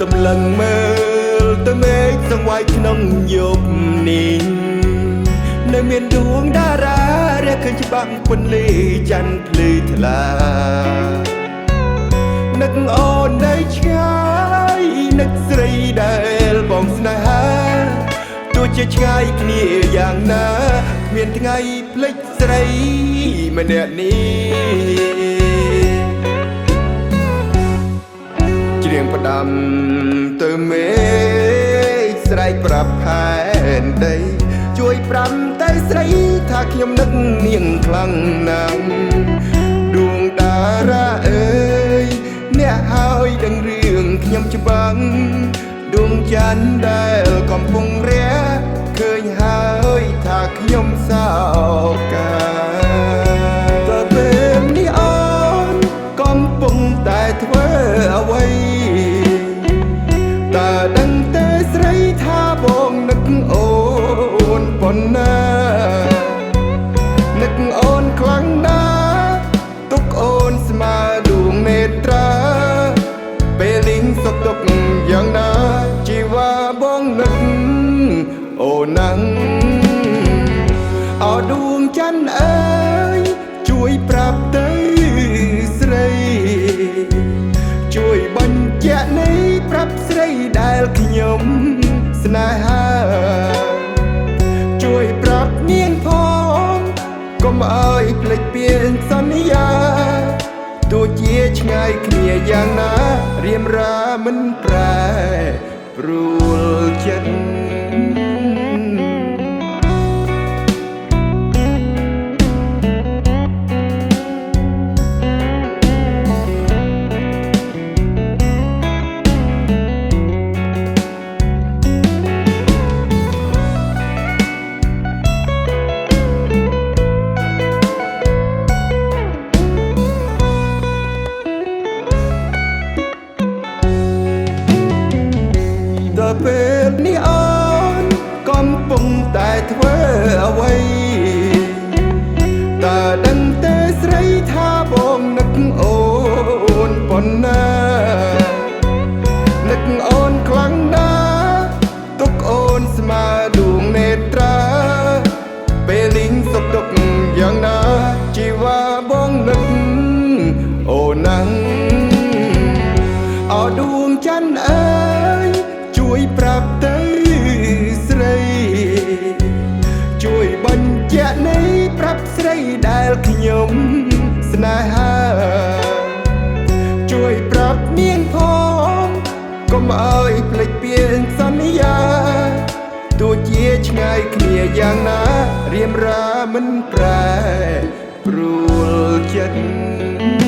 សម្លឹងមើលទៅមេឃសង្វាយក្នុងយប់នេះនៅមានដួងតារារះឃើញច្បាស់ពន្លឺច័ន្ទភ្លឺថ្លានឹកអូននៅឆ្ងាយនឹកស្រីដែលបងស្នេហាទោះជាឆ្ងាយគ្នាយ៉ាងណាគ្មានថ្ងៃភ្លេចស្រីម្នាក់នេះច្រៀងផ្ដាំទៅមេឃស្រែកប្រាប់ផែនដីជួយប្រាំតែស្រីថាខ្ញុំនឹកនាងខ្លាំងណាស់ដួងតារាអើយអ្នកហើយដឹងរឿងខ្ញុំច្បាស់ដួងច័ន្ទដែលកំពុងរះឃើញហើយថាខ្ញុំសោកកាក៏ពេលនេះអូនកំពុងតែធ្វើអ្វីតើដឹងទេស្រីថាបងនឹកអូនប៉ុណ្ណានឹកអូនខ្លាំងណាស់ទុកអូនស្មើដួងនេត្រាពេលលីងសុខទុក្ខយ៉ាងណាជីវ៉ាបងនឹកអូនណាស់អោដួងច័ន្ទអើយជួយប្រាប់ទៅស្រីជួយបញ្ជាក់នៃប្រាប់ស្រីដែលខ្ញុំស្នេហាជួយប្រាប់នាងផងកុំឲ្យភ្លេចពាក្យសន្យាទោះជាឆ្ងាយគ្នាយ៉ាងណារៀមរាមិនប្រែព្រួលចិត្តពេលនេះអូនកំពុងតែធ្វើអ្វីតើដឹងទេស្រីថាបងនឹកអូនប៉ុណ្ណានឹកអូនខ្លាំងណាស់ទុកអូនស្មើដួងនេត្រាពេលលីងសុខទុក្ខយ៉ាងណាជីវ៉ាបងនឹកអូនណាស់អោដួងច័ន្ទអើយជួយប្រាប់ទៅស្រីជួយបញ្ជាក់នៃប្រាប់ស្រីដែលខ្ញុំស្នេហាជួយប្រាប់នាងផងកុំឲ្យភ្លេចពាក្យសន្យាទោះជាឆ្ងាយគ្នាយ៉ាងណារៀមរាមិនប្រែព្រួលចិត្ត